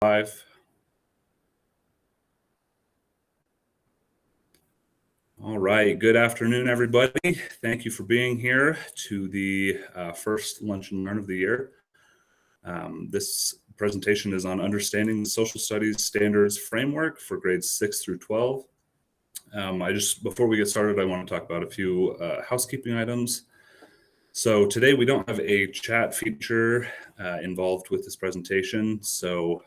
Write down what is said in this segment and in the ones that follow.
5. All right, good afternoon, everybody. Thank you for being here to the first Lunch and Learn of the year. This presentation is on understanding the social studies standards framework for grades 6 through 12. Before we get started, I want to talk about a few housekeeping items. So today we don't have a chat feature involved with this presentation. So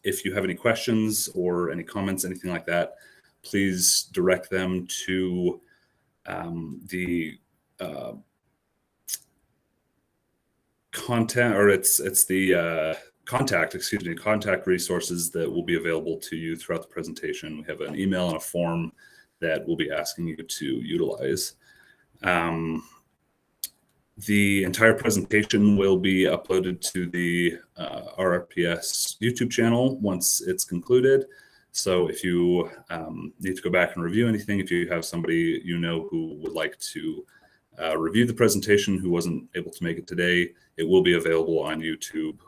if you have any questions or any comments, anything like that, please direct them to the content, or it's the contact resources that will be available to you throughout the presentation. We have an email and a form that we'll be asking you to utilize. The entire presentation will be uploaded to the RRPS YouTube channel once it's concluded. So if you need to go back and review anything, if you have somebody you know who would like to review the presentation who wasn't able to make it today, it will be available on YouTube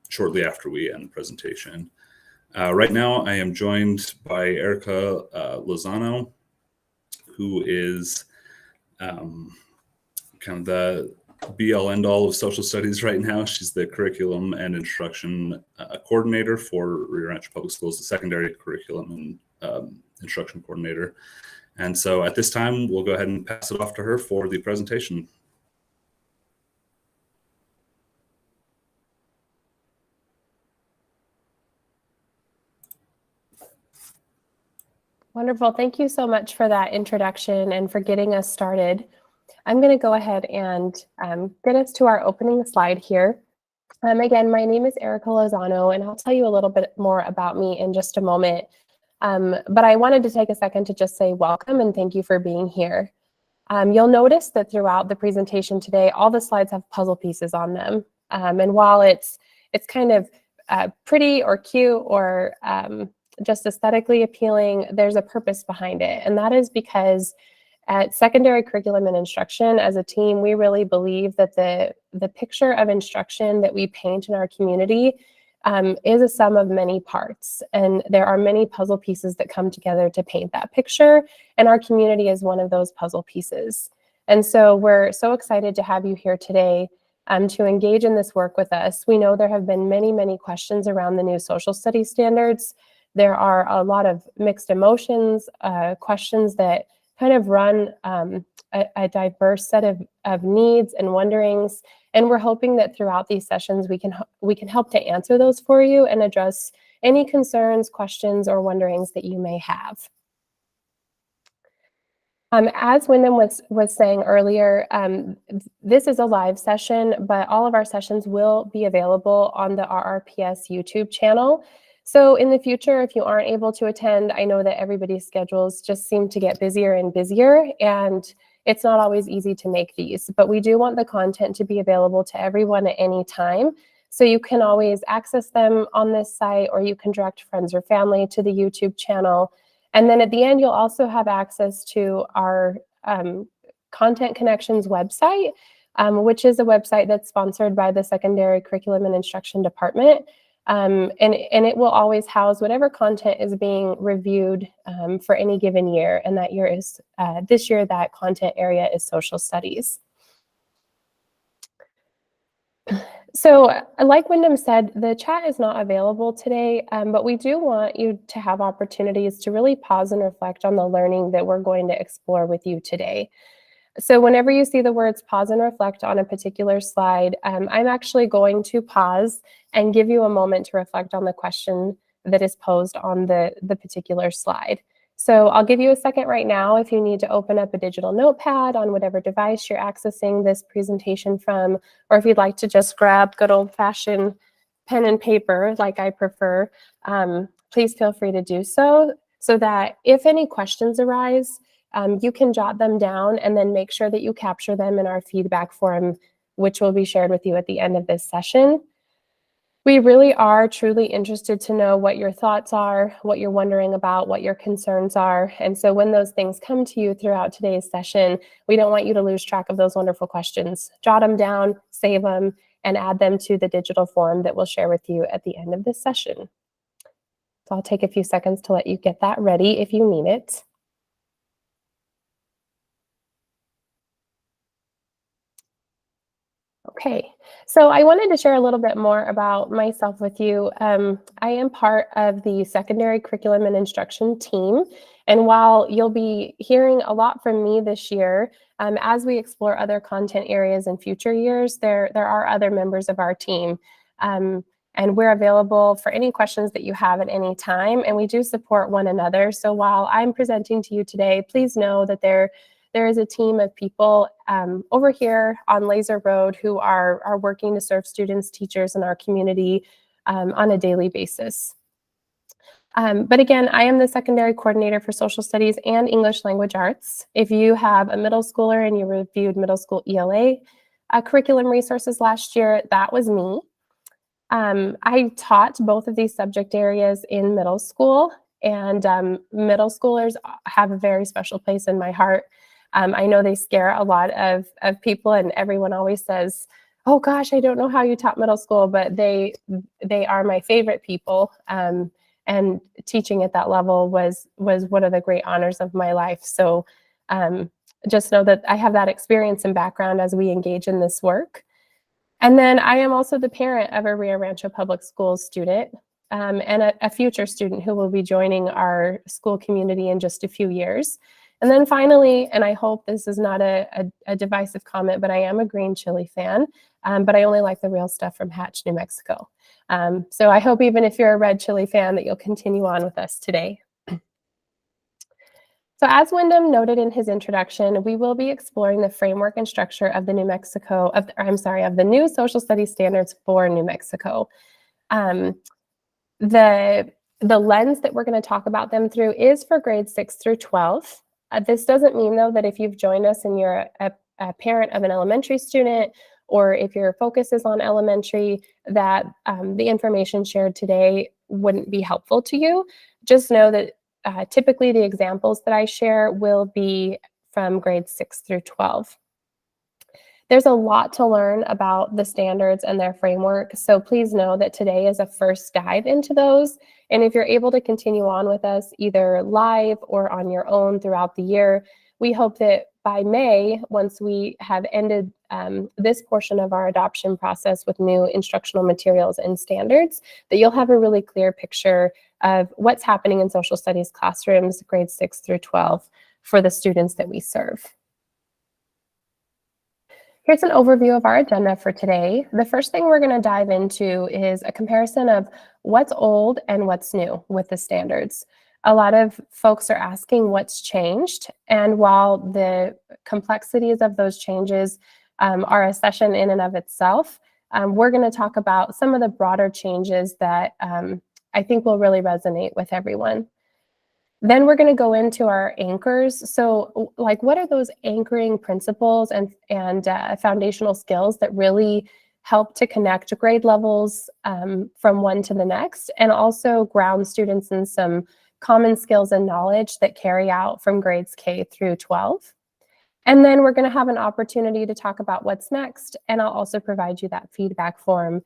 shortly after we end the presentation. Right now, I am joined by Erica Lozano, who is kind of the be-all end-all of social studies right now. She's the curriculum and instruction coordinator for Rancho Public Schools, the secondary curriculum and instruction coordinator. And so at this time, we'll go ahead and pass it off to her for the presentation. Wonderful. Thank you so much for that introduction and for getting us started. I'm going to go ahead and get us to our opening slide here. Again, my name is Erica Lozano, and I'll tell you a little bit more about me in just a moment. But I wanted to take a second to just say welcome and thank you for being here. You'll notice that throughout the presentation today, all the slides have puzzle pieces on them. And while it's kind of pretty or cute or just aesthetically appealing, there's a purpose behind it. And that is because at Secondary Curriculum and Instruction, as a team, we really believe that the picture of instruction that we paint in our community is a sum of many parts. And there are many puzzle pieces that come together to paint that picture. And our community is one of those puzzle pieces. And so we're so excited to have you here today to engage in this work with us. We know there have been many, many questions around the new social studies standards. There are a lot of mixed emotions, questions that kind of run a diverse set of needs and wonderings. And we're hoping that throughout these sessions, we can help to answer those for you and address any concerns, questions, or wonderings that you may have. As Wyndham was saying earlier, this is a live session, but all of our sessions will be available on the RRPS YouTube channel. So in the future, if you aren't able to attend, I know that everybody's schedules just seem to get busier and busier, and it's not always easy to make these, but we do want the content to be available to everyone at any time. So you can always access them on this site, or you can direct friends or family to the YouTube channel. And then at the end, you'll also have access to our Content Connections website, which is a website that's sponsored by the Secondary Curriculum and Instruction Department. And it will always house whatever content is being reviewed for any given year. And that year is, this year, that content area is social studies. So like Wyndham said, the chat is not available today, but we do want you to have opportunities to really pause and reflect on the learning that we're going to explore with you today. So whenever you see the words pause and reflect on a particular slide, I'm actually going to pause and give you a moment to reflect on the question that is posed on the particular slide. So I'll give you a second right now if you need to open up a digital notepad on whatever device you're accessing this presentation from, or if you'd like to just grab good old-fashioned pen and paper like I prefer, please feel free to do so that if any questions arise, you can jot them down and then make sure that you capture them in our feedback form, which will be shared with you at the end of this session. We really are truly interested to know what your thoughts are, what you're wondering about, what your concerns are. And so when those things come to you throughout today's session, we don't want you to lose track of those wonderful questions. Jot them down, save them, and add them to the digital form that we'll share with you at the end of this session. So I'll take a few seconds to let you get that ready if you need it. Okay, so I wanted to share a little bit more about myself with you. I am part of the secondary curriculum and instruction team. And while you'll be hearing a lot from me this year, as we explore other content areas in future years, there are other members of our team. And we're available for any questions that you have at any time, and we do support one another. So while I'm presenting to you today, please know that there is a team of people over here on Laser Road who are working to serve students, teachers, in our community on a daily basis. But again, I am the secondary coordinator for social studies and English language arts. If you have a middle schooler and you reviewed middle school ELA curriculum resources last year, that was me. I taught both of these subject areas in middle school, and middle schoolers have a very special place in my heart. I know they scare a lot of people, and everyone always says, oh gosh, I don't know how you taught middle school, but they are my favorite people. And teaching at that level was one of the great honors of my life. So just know that I have that experience and background as we engage in this work. And then I am also the parent of a Rancho Public Schools student and a future student who will be joining our school community in just a few years. And then finally, and I hope this is not a divisive comment, but I am a green chili fan, but I only like the real stuff from Hatch, New Mexico. So I hope even if you're a red chili fan that you'll continue on with us today. So as Wyndham noted in his introduction, we will be exploring the framework and structure of the of the new social studies standards for New Mexico. The lens that we're going to talk about them through is for grades 6 through 12. This doesn't mean, though, that if you've joined us and you're a parent of an elementary student, or if your focus is on elementary, that the information shared today wouldn't be helpful to you. Just know that typically the examples that I share will be from grades 6 through 12. There's a lot to learn about the standards and their framework, so please know that today is a first dive into those. And if you're able to continue on with us either live or on your own throughout the year, we hope that by May, once we have ended this portion of our adoption process with new instructional materials and standards, that you'll have a really clear picture of what's happening in social studies classrooms, grades 6 through 12, for the students that we serve. Here's an overview of our agenda for today. The first thing we're going to dive into is a comparison of what's old and what's new with the standards. A lot of folks are asking what's changed, and while the complexities of those changes are a session in and of itself, we're going to talk about some of the broader changes that I think will really resonate with everyone. Then we're going to go into our anchors. So like, what are those anchoring principles and foundational skills that really help to connect grade levels from one to the next, and also ground students in some common skills and knowledge that carry out from grades K through 12. And then we're going to have an opportunity to talk about what's next, and I'll also provide you that feedback form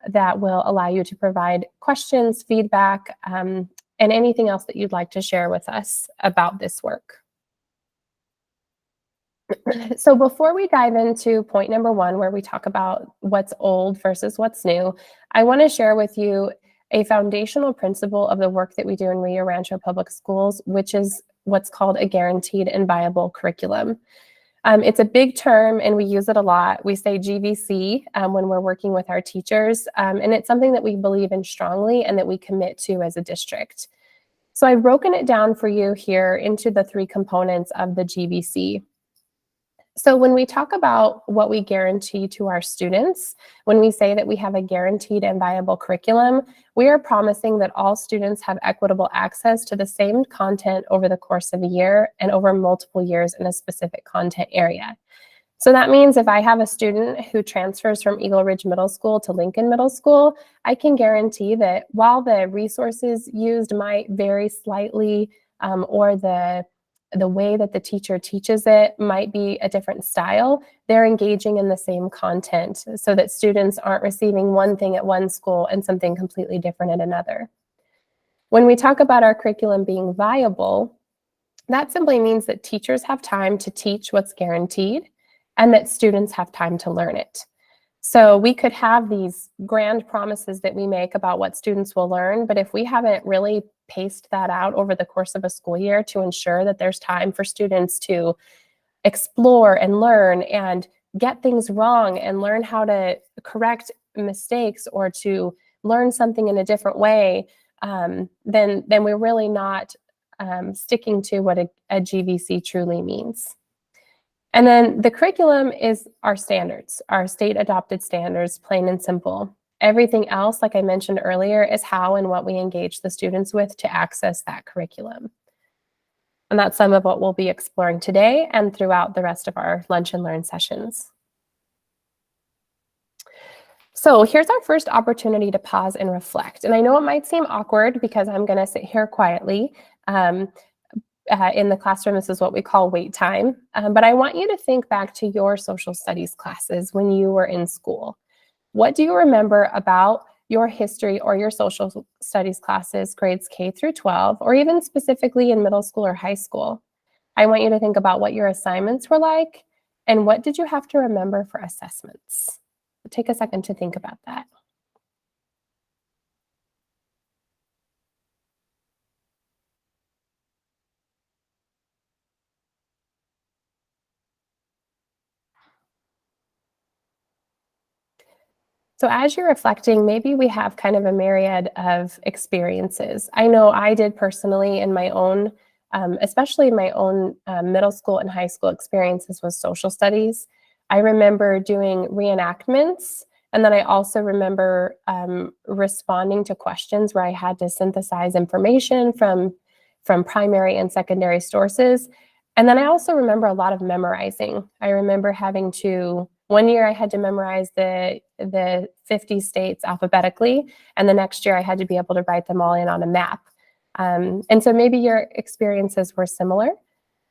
that will allow you to provide questions, feedback, and anything else that you'd like to share with us about this work. So before we dive into point number 1, where we talk about what's old versus what's new, I want to share with you a foundational principle of the work that we do in Rio Rancho Public Schools, which is what's called a guaranteed and viable curriculum. It's a big term and we use it a lot. We say GVC when we're working with our teachers, and it's something that we believe in strongly and that we commit to as a district. So I've broken it down for you here into the 3 components of the GVC. So when we talk about what we guarantee to our students, when we say that we have a guaranteed and viable curriculum, we are promising that all students have equitable access to the same content over the course of a year and over multiple years in a specific content area. So that means if I have a student who transfers from Eagle Ridge Middle School to Lincoln Middle School, I can guarantee that while the resources used might vary slightly, or the the way that the teacher teaches it might be a different style, they're engaging in the same content so that students aren't receiving one thing at one school and something completely different at another. When we talk about our curriculum being viable, that simply means that teachers have time to teach what's guaranteed and that students have time to learn it. So we could have these grand promises that we make about what students will learn, but if we haven't really paced that out over the course of a school year to ensure that there's time for students to explore and learn and get things wrong and learn how to correct mistakes or to learn something in a different way, then we're really not sticking to what a GVC truly means. And then the curriculum is our standards, our state adopted standards, plain and simple. Everything else, like I mentioned earlier, is how and what we engage the students with to access that curriculum. And that's some of what we'll be exploring today and throughout the rest of our Lunch and Learn sessions. So here's our first opportunity to pause and reflect. And I know it might seem awkward because I'm going to sit here quietly. In the classroom, this is what we call wait time. But I want you to think back to your social studies classes when you were in school. What do you remember about your history or your social studies classes, grades K through 12, or even specifically in middle school or high school? I want you to think about what your assignments were like and what did you have to remember for assessments? Take a second to think about that. So as you're reflecting, maybe we have kind of a myriad of experiences. I know I did personally in my own, especially in my own middle school and high school experiences with social studies. I remember doing reenactments, and then I also remember responding to questions where I had to synthesize information from primary and secondary sources. And then I also remember a lot of memorizing. I remember having to, one year I had to memorize the 50 states alphabetically, and the next year I had to be able to write them all in on a map. And so maybe your experiences were similar.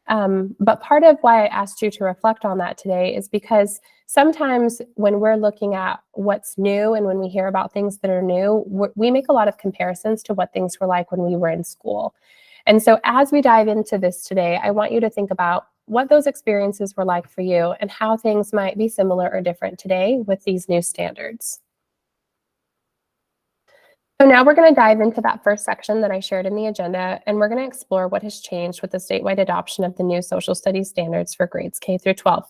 But part of why I asked you to reflect on that today is because sometimes when we're looking at what's new and when we hear about things that are new, we make a lot of comparisons to what things were like when we were in school. And so as we dive into this today, I want you to think about what those experiences were like for you and how things might be similar or different today with these new standards. So now we're going to dive into that first section that I shared in the agenda, and we're going to explore what has changed with the statewide adoption of the new social studies standards for grades K through 12.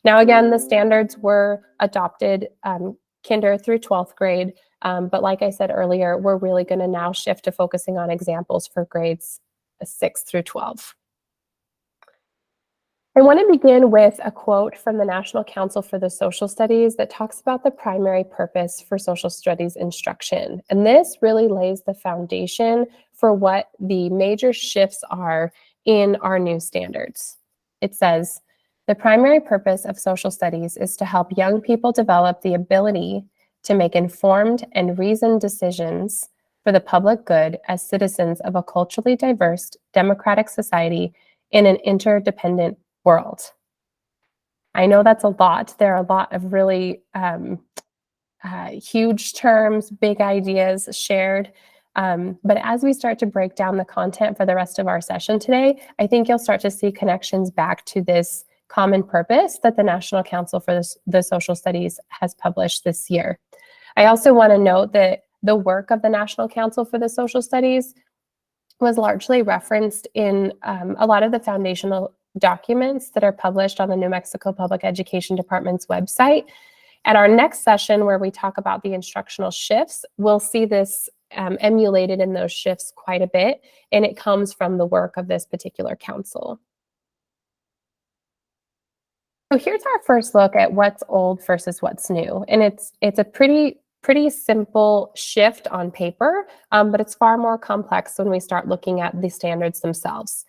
Now, again, the standards were adopted kinder through 12th grade, but like I said earlier, we're really going to now shift to focusing on examples for grades 6 through 12. I want to begin with a quote from the National Council for the Social Studies that talks about the primary purpose for social studies instruction. And this really lays the foundation for what the major shifts are in our new standards. It says, the primary purpose of social studies is to help young people develop the ability to make informed and reasoned decisions for the public good as citizens of a culturally diverse, democratic society in an interdependent world. I know that's a lot. There are a lot of really huge terms, big ideas shared. But as we start to break down the content for the rest of our session today, I think you'll start to see connections back to this common purpose that the National Council for the Social Studies has published this year. I also want to note that the work of the National Council for the Social Studies was largely referenced in a lot of the foundational documents that are published on the New Mexico Public Education Department's website. At our next session, where we talk about the instructional shifts, we'll see this emulated in those shifts quite a bit, and it comes from the work of this particular council. So here's our first look at what's old versus what's new, and it's a pretty simple shift on paper, but it's far more complex when we start looking at the standards themselves.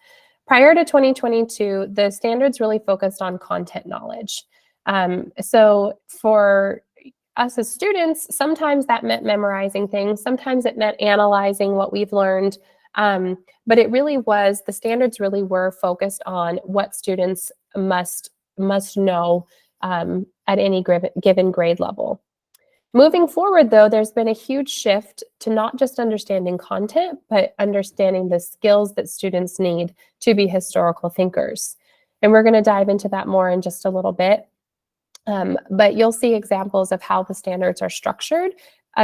Prior to 2022, the standards really focused on content knowledge. So for us as students, sometimes that meant memorizing things, sometimes it meant analyzing what we've learned But it really was, the standards really were focused on what students must know at any given grade level. Moving forward, though, there's been a huge shift to not just understanding content, but understanding the skills that students need to be historical thinkers. And we're going to dive into that more in just a little bit. But you'll see examples of how the standards are structured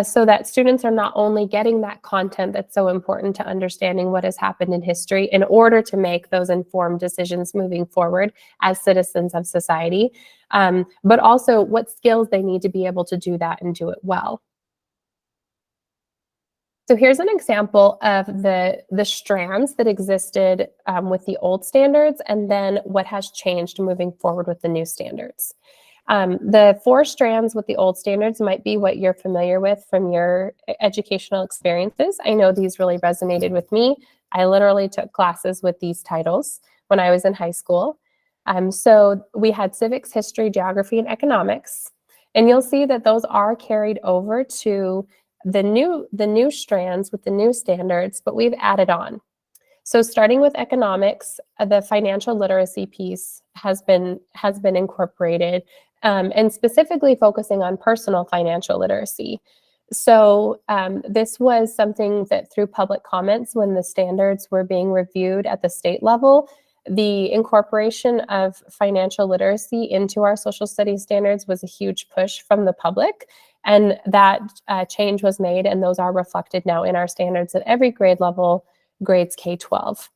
so that students are not only getting that content that's so important to understanding what has happened in history in order to make those informed decisions moving forward as citizens of society, but also what skills they need to be able to do that and do it well. So here's an example of the strands that existed with the old standards and then what has changed moving forward with the new standards. The 4 strands with the old standards might be what you're familiar with from your educational experiences. I know these really resonated with me. I literally took classes with these titles when I was in high school. So we had civics, history, geography, and economics. And you'll see that those are carried over to the new strands with the new standards, but we've added on. So starting with economics, the financial literacy piece has been incorporated, and specifically focusing on personal financial literacy. So this was something that through public comments when the standards were being reviewed at the state level, the incorporation of financial literacy into our social studies standards was a huge push from the public. And that change was made, and those are reflected now in our standards at every grade level, grades K-12.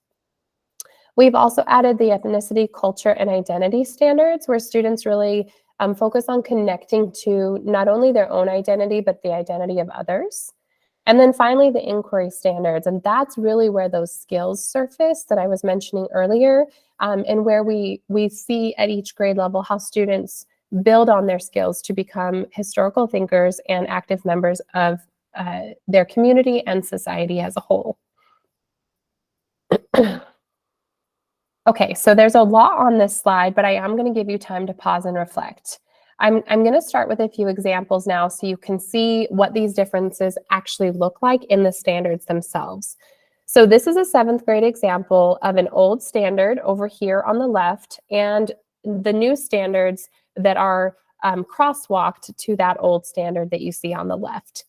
We've also added the ethnicity, culture, and identity standards, where students really focus on connecting to not only their own identity, but the identity of others. And then finally, the inquiry standards, and that's really where those skills surface that I was mentioning earlier, and where we see at each grade level how students build on their skills to become historical thinkers and active members of their community and society as a whole. Okay, so there's a lot on this slide, but I am going to give you time to pause and reflect. I'm going to start with a few examples now so you can see what these differences actually look like in the standards themselves. So this is a 7th grade example of an old standard over here on the left and the new standards that are crosswalked to that old standard that you see on the left.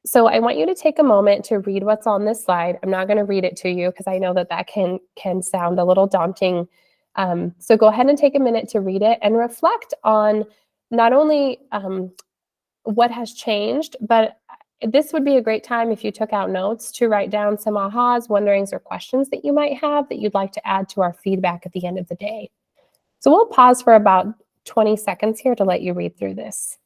So I want you to take a moment to read what's on this slide. I'm not going to read it to you because I know that can sound a little daunting. So go ahead and take a minute to read it and reflect on not only what has changed, but this would be a great time if you took out notes to write down some ahas, wonderings, or questions that you might have that you'd like to add to our feedback at the end of the day. So we'll pause for about 20 seconds here to let you read through this.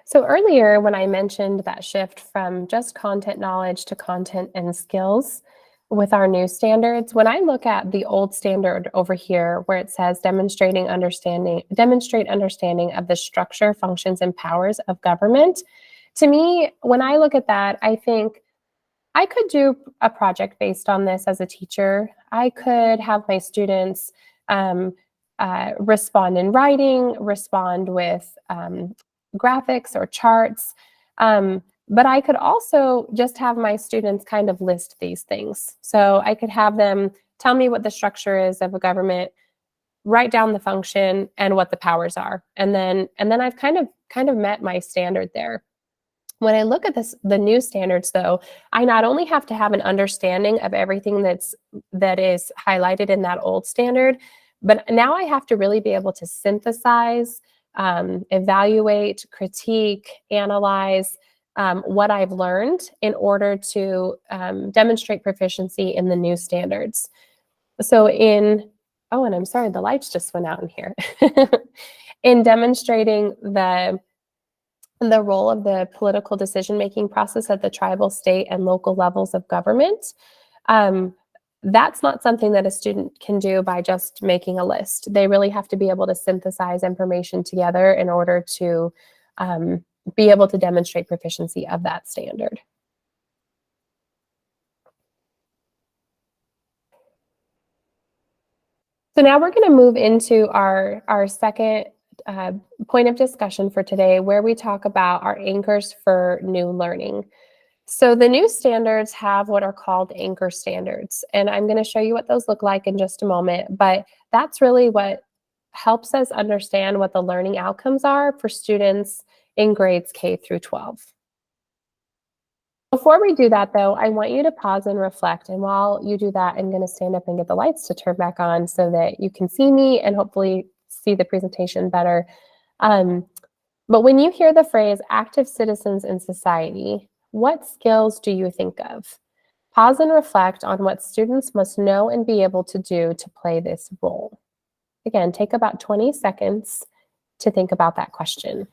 So earlier, when I mentioned that shift from just content knowledge to content and skills with our new standards, when I look at the old standard over here where it says demonstrate understanding of the structure, functions, and powers of government, to me, when I look at that, I think I could do a project based on this as a teacher. I could have my students respond in writing, respond with graphics or charts. But I could also just have my students kind of list these things. So I could have them tell me what the structure is of a government, write down the function and what the powers are. And then I've kind of met my standard there. When I look at the new standards, though, I not only have to have an understanding of everything that is highlighted in that old standard, but now I have to really be able to synthesize, evaluate, critique, analyze what I've learned in order to demonstrate proficiency in the new standards. So and I'm sorry, the lights just went out in here. In demonstrating the role of the political decision-making process at the tribal, state, and local levels of government, That's not something that a student can do by just making a list. They really have to be able to synthesize information together in order to be able to demonstrate proficiency of that standard. So now we're going to move into our second point of discussion for today, where we talk about our anchors for new learning. So the new standards have what are called anchor standards, and I'm going to show you what those look like in just a moment, but that's really what helps us understand what the learning outcomes are for students in grades K through 12. Before we do that, though, I want you to pause and reflect. And while you do that, I'm going to stand up and get the lights to turn back on so that you can see me and hopefully see the presentation better. But when you hear the phrase active citizens in society, what skills do you think of? Pause and reflect on what students must know and be able to do to play this role. Again, take about 20 seconds to think about that question.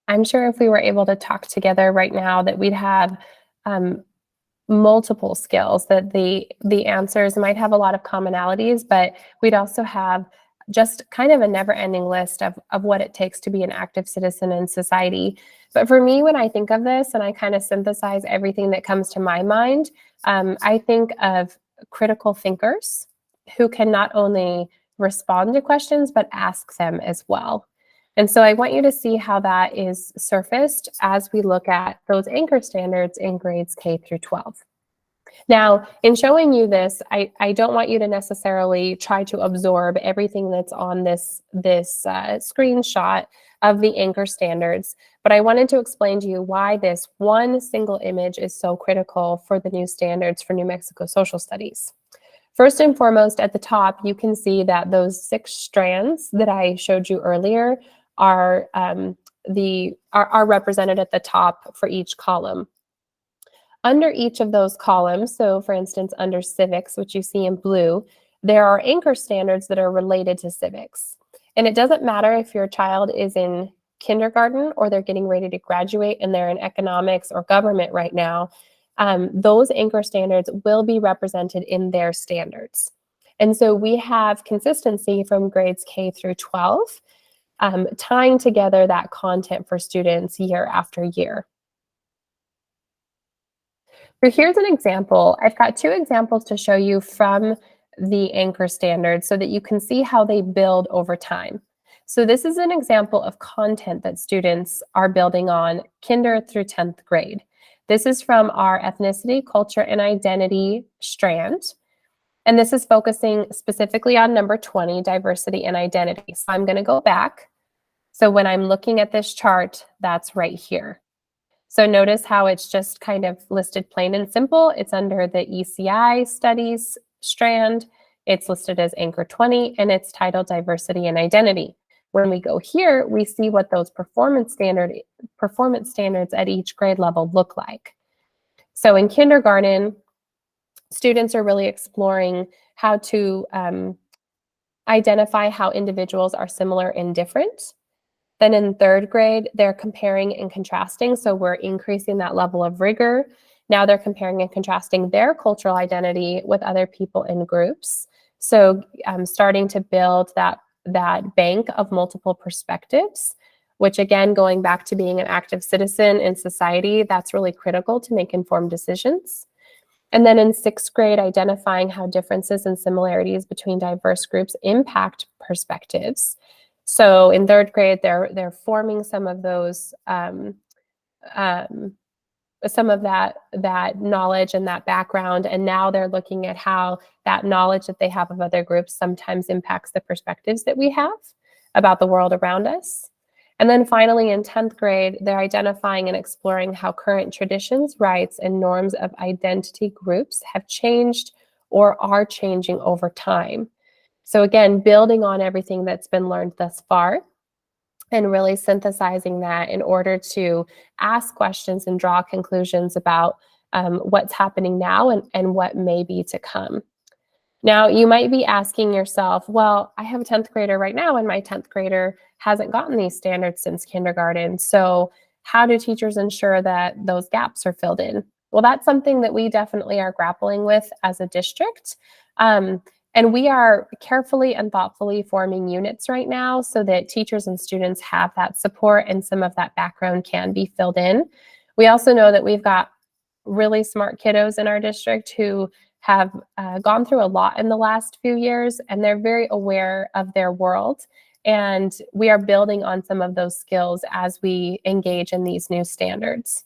I'm sure if we were able to talk together right now that we'd have multiple skills, that the answers might have a lot of commonalities, but we'd also have just kind of a never-ending list of what it takes to be an active citizen in society. But for me, when I think of this and I kind of synthesize everything that comes to my mind, I think of critical thinkers who can not only respond to questions, but ask them as well. And so I want you to see how that is surfaced as we look at those anchor standards in grades K through 12. Now, in showing you this, I don't want you to necessarily try to absorb everything that's on this screenshot of the anchor standards, but I wanted to explain to you why this one single image is so critical for the new standards for New Mexico social studies. First and foremost, at the top, you can see that those 6 strands that I showed you earlier are represented at the top for each column. Under each of those columns, so for instance, under civics, which you see in blue, there are anchor standards that are related to civics. And it doesn't matter if your child is in kindergarten or they're getting ready to graduate and they're in economics or government right now, those anchor standards will be represented in their standards. And so we have consistency from grades K through 12, tying together that content for students year after year. So here's an example. I've got 2 examples to show you from the anchor standards so that you can see how they build over time. So this is an example of content that students are building on kinder through 10th grade. This is from our ethnicity, culture, and identity strand. And this is focusing specifically on number 20, diversity and identity. So I'm going to go back. So when I'm looking at this chart, that's right here. So notice how it's just kind of listed plain and simple. It's under the ECI studies strand. It's listed as anchor 20 and it's titled diversity and identity. When we go here, we see what those performance standards at each grade level look like. So in kindergarten, students are really exploring how to identify how individuals are similar and different. Then in 3rd grade, they're comparing and contrasting. So we're increasing that level of rigor. Now they're comparing and contrasting their cultural identity with other people in groups. So starting to build that bank of multiple perspectives, which again, going back to being an active citizen in society, that's really critical to make informed decisions. And then in 6th grade, identifying how differences and similarities between diverse groups impact perspectives. So in 3rd grade, they're forming some of those, some of that knowledge and that background, and now they're looking at how that knowledge that they have of other groups sometimes impacts the perspectives that we have about the world around us. And then finally, in 10th grade, they're identifying and exploring how current traditions, rights, and norms of identity groups have changed or are changing over time. So again, building on everything that's been learned thus far and really synthesizing that in order to ask questions and draw conclusions about what's happening now and what may be to come. Now, you might be asking yourself, well, I have a 10th grader right now, and my 10th grader hasn't gotten these standards since kindergarten. So how do teachers ensure that those gaps are filled in? Well, that's something that we definitely are grappling with as a district. And we are carefully and thoughtfully forming units right now so that teachers and students have that support and some of that background can be filled in. We also know that we've got really smart kiddos in our district who have gone through a lot in the last few years, and they're very aware of their world. And we are building on some of those skills as we engage in these new standards.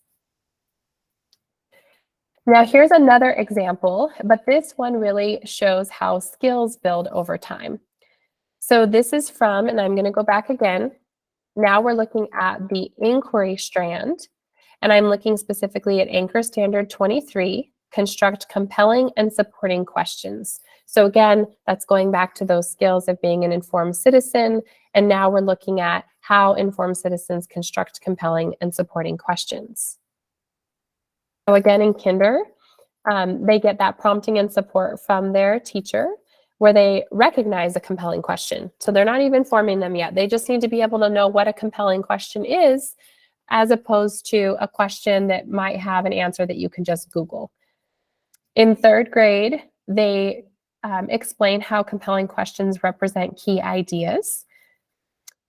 Now, here's another example, but this one really shows how skills build over time. So this is from, and I'm going to go back again. Now we're looking at the inquiry strand, and I'm looking specifically at Anchor Standard 23, construct compelling and supporting questions. So again, that's going back to those skills of being an informed citizen, and now we're looking at how informed citizens construct compelling and supporting questions. So again, in kinder, they get that prompting and support from their teacher where they recognize a compelling question. So they're not even forming them yet. They just need to be able to know what a compelling question is, as opposed to a question that might have an answer that you can just Google. In 3rd grade, they explain how compelling questions represent key ideas.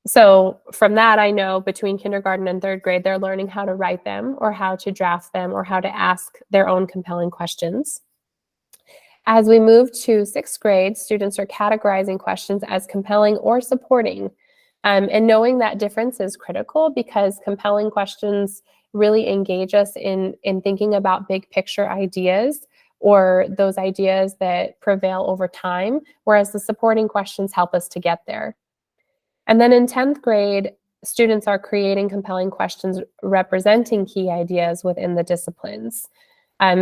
So from that, I know between kindergarten and 3rd grade, they're learning how to write them or how to draft them or how to ask their own compelling questions. As we move to 6th grade, students are categorizing questions as compelling or supporting. And knowing that difference is critical because compelling questions really engage us in thinking about big picture ideas or those ideas that prevail over time, whereas the supporting questions help us to get there. And then in 10th grade, students are creating compelling questions representing key ideas within the disciplines.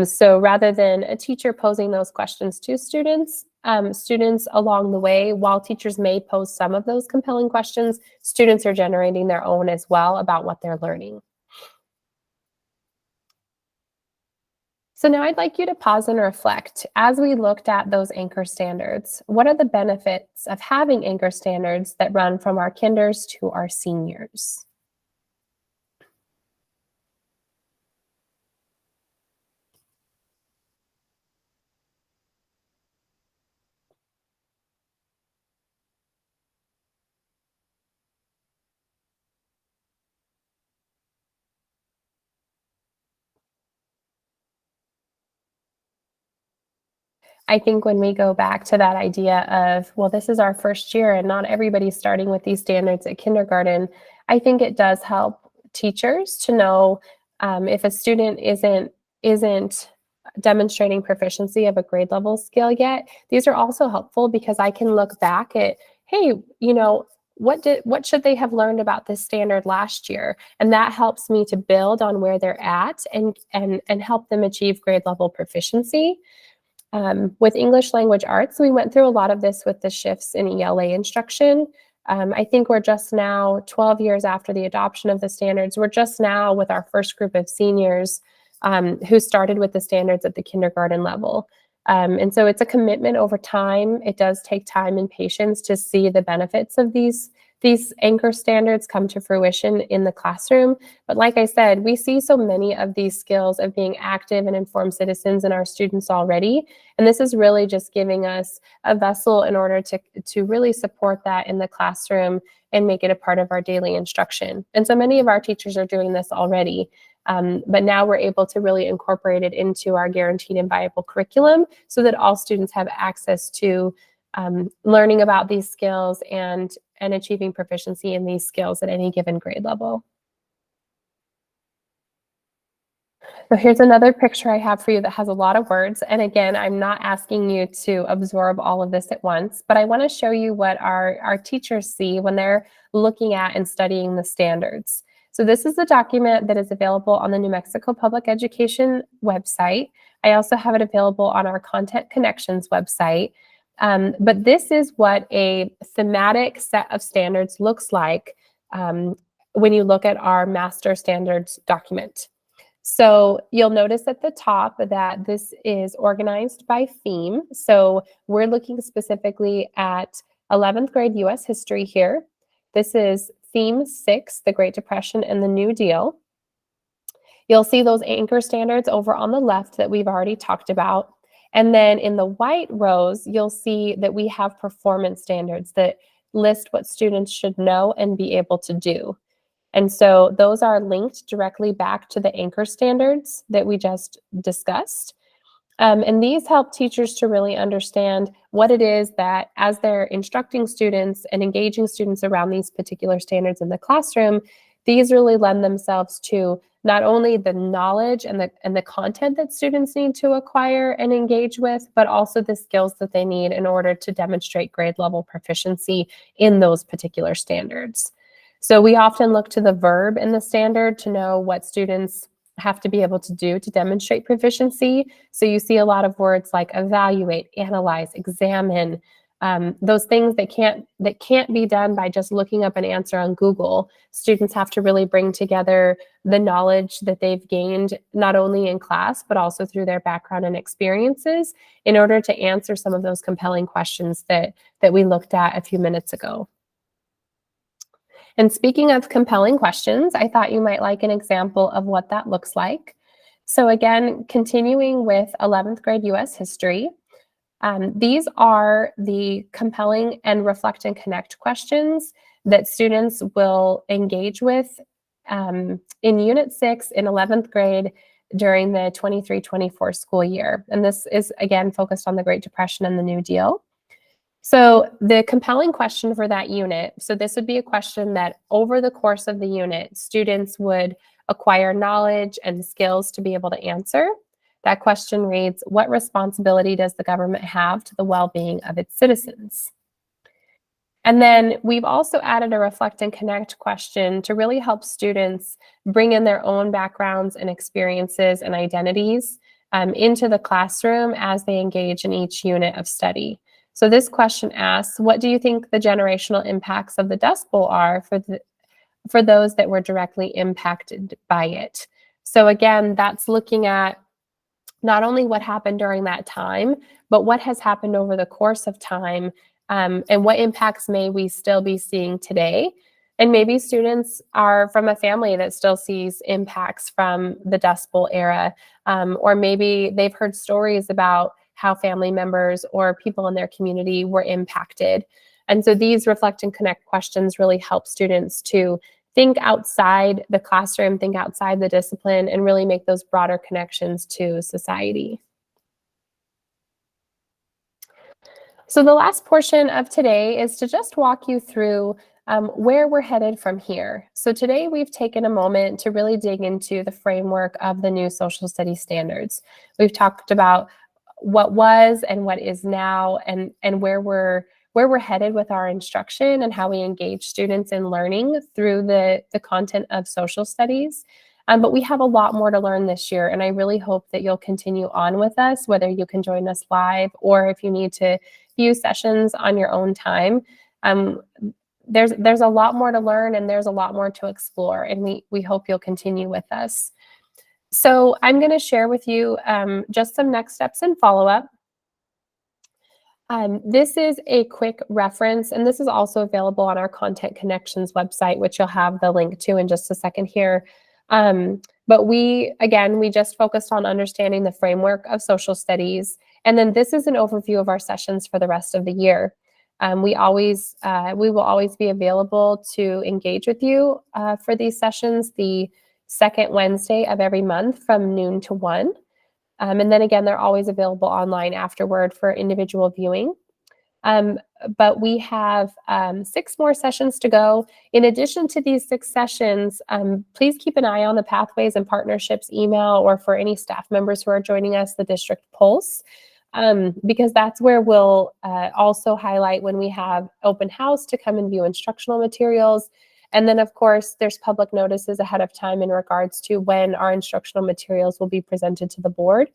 So rather than a teacher posing those questions to students, students along the way, while teachers may pose some of those compelling questions, students are generating their own as well about what they're learning. So now I'd like you to pause and reflect. As we looked at those anchor standards, what are the benefits of having anchor standards that run from our kinders to our seniors? I think when we go back to that idea of, well, this is our first year and not everybody's starting with these standards at kindergarten, I think it does help teachers to know if a student isn't demonstrating proficiency of a grade level skill yet. These are also helpful because I can look back at, hey, what should they have learned about this standard last year? And that helps me to build on where they're at and help them achieve grade level proficiency. With English language arts, we went through a lot of this with the shifts in ELA instruction. I think we're just now 12 years after the adoption of the standards. We're just now with our first group of seniors who started with the standards at the kindergarten level. And so it's a commitment over time. It does take time and patience to see the benefits of these anchor standards come to fruition in the classroom. But like I said, we see so many of these skills of being active and informed citizens in our students already. And this is really just giving us a vessel in order to really support that in the classroom and make it a part of our daily instruction. And so many of our teachers are doing this already. But now we're able to really incorporate it into our guaranteed and viable curriculum so that all students have access to learning about these skills and achieving proficiency in these skills at any given grade level. So here's another picture I have for you that has a lot of words. And again, I'm not asking you to absorb all of this at once, but I want to show you what our teachers see when they're looking at and studying the standards. So this is a document that is available on the New Mexico Public Education website. I also have it available on our Content Connections website. But this is what a thematic set of standards looks like when you look at our master standards document. So you'll notice at the top that this is organized by theme. So we're looking specifically at 11th grade US history here. This is theme 6, the Great Depression and the New Deal. You'll see those anchor standards over on the left that we've already talked about. And then in the white rows, you'll see that we have performance standards that list what students should know and be able to do. And so those are linked directly back to the anchor standards that we just discussed. And these help teachers to really understand what it is that as they're instructing students and engaging students around these particular standards in the classroom, these really lend themselves to not only the knowledge and the content that students need to acquire and engage with, but also the skills that they need in order to demonstrate grade level proficiency in those particular standards. So we often look to the verb in the standard to know what students have to be able to do to demonstrate proficiency. So you see a lot of words like evaluate, analyze, examine, those things that can't be done by just looking up an answer on Google. Students have to really bring together the knowledge that they've gained not only in class, but also through their background and experiences in order to answer some of those compelling questions that we looked at a few minutes ago. And speaking of compelling questions, I thought you might like an example of what that looks like. So again, continuing with 11th grade US history, these are the compelling and reflect and connect questions that students will engage with in Unit 6 in 11th grade during the 23-24 school year. And this is, again, focused on the Great Depression and the New Deal. So the compelling question for that unit, so this would be a question that over the course of the unit, students would acquire knowledge and skills to be able to answer. That question reads, what responsibility does the government have to the well-being of its citizens? And then we've also added a reflect and connect question to really help students bring in their own backgrounds and experiences and identities into the classroom as they engage in each unit of study. So this question asks, what do you think the generational impacts of the Dust Bowl are for those that were directly impacted by it? So again, that's looking at not only what happened during that time, but what has happened over the course of time, and what impacts may we still be seeing today. And maybe students are from a family that still sees impacts from the Dust Bowl era, or maybe they've heard stories about how family members or people in their community were impacted. And so these reflect and connect questions really help students to think outside the classroom, think outside the discipline, and really make those broader connections to society. So the last portion of today is to just walk you through where we're headed from here. So today we've taken a moment to really dig into the framework of the new social studies standards. We've talked about what was and what is now, and where we're headed with our instruction and how we engage students in learning through the content of social studies. But we have a lot more to learn this year, and I really hope that you'll continue on with us, whether you can join us live or if you need to view sessions on your own time. There's a lot more to learn, and there's a lot more to explore, and we hope you'll continue with us. So I'm going to share with you just some next steps and follow-up. This is a quick reference, and this is also available on our Content Connections website, which you'll have the link to in just a second here. But we just focused on understanding the framework of social studies. And then this is an overview of our sessions for the rest of the year. We will always be available to engage with you for these sessions the second Wednesday of every month from noon to 1. And then again, they're always available online afterward for individual viewing. But we have 6 more sessions to go. In addition to these 6 sessions, please keep an eye on the Pathways and Partnerships email, or for any staff members who are joining us, the District Pulse, because that's where we'll also highlight when we have open house to come and view instructional materials. And then, of course, there's public notices ahead of time in regards to when our instructional materials will be presented to the board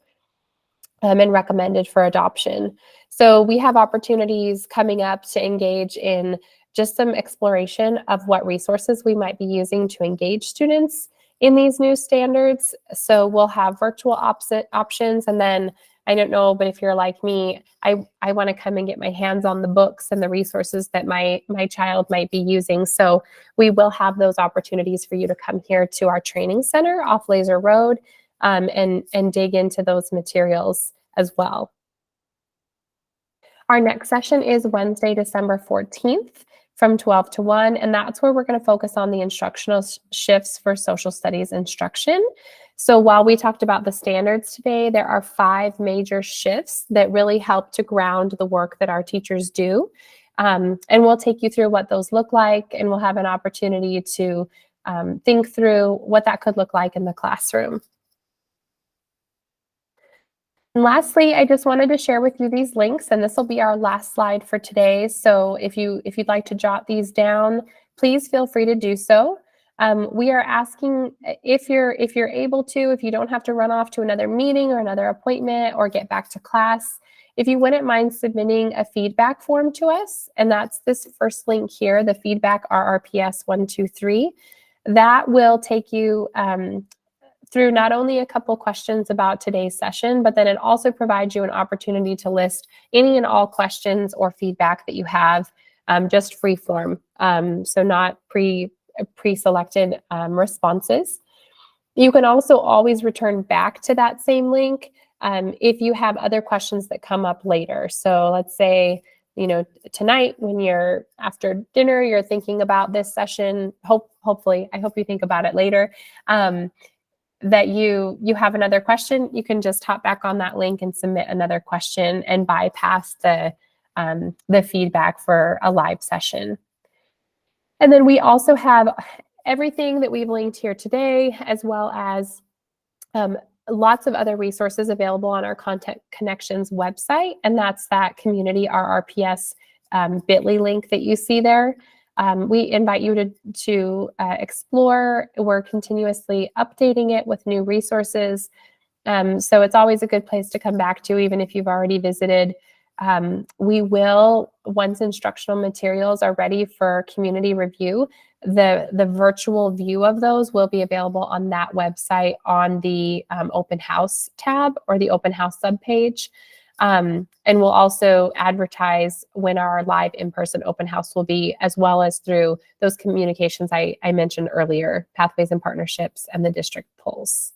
and recommended for adoption. So we have opportunities coming up to engage in just some exploration of what resources we might be using to engage students in these new standards. So we'll have virtual options, and then I don't know, but if you're like me, I want to come and get my hands on the books and the resources that my child might be using. So we will have those opportunities for you to come here to our training center off Laser Road and dig into those materials as well. Our next session is Wednesday, December 14th from 12 to 1, and that's where we're going to focus on the instructional shifts for social studies instruction. So while we talked about the standards today, there are 5 major shifts that really help to ground the work that our teachers do. And we'll take you through what those look like, and we'll have an opportunity to think through what that could look like in the classroom. And lastly, I just wanted to share with you these links, and this will be our last slide for today. So if you'd like to jot these down, please feel free to do so. We are asking if you're able to, if you don't have to run off to another meeting or another appointment or get back to class, if you wouldn't mind submitting a feedback form to us, and that's this first link here, the feedback RRPS 123. That will take you through not only a couple questions about today's session, but then it also provides you an opportunity to list any and all questions or feedback that you have, just free form, so not pre-selected responses. You can also always return back to that same link if you have other questions that come up later. So let's say, tonight when you're after dinner, you're thinking about this session, hopefully, I hope you think about it later, that you have another question, you can just hop back on that link and submit another question and bypass the feedback for a live session. And then we also have everything that we've linked here today, as well as lots of other resources available on our Content Connections website, and that's that community RRPS bit.ly link that you see there. We invite you to explore. We're continuously updating it with new resources. So it's always a good place to come back to, even if you've already visited. We will, once instructional materials are ready for community review, the virtual view of those will be available on that website on the open house tab or the open house subpage. And we'll also advertise when our live in-person open house will be, as well as through those communications I mentioned earlier, Pathways and Partnerships and the District Pulse.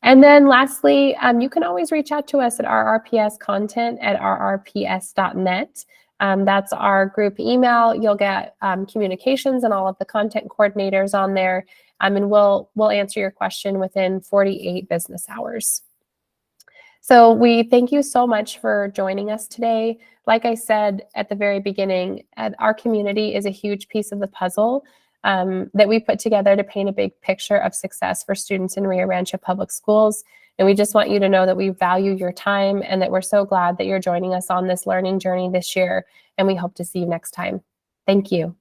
And then lastly, you can always reach out to us at rrpscontent@rrps.net. That's our group email. You'll get communications and all of the content coordinators on there, and we'll answer your question within 48 business hours. So we thank you so much for joining us today. Like I said at the very beginning, our community is a huge piece of the puzzle that we put together to paint a big picture of success for students in Rio Rancho Public Schools. And we just want you to know that we value your time and that we're so glad that you're joining us on this learning journey this year. And we hope to see you next time. Thank you.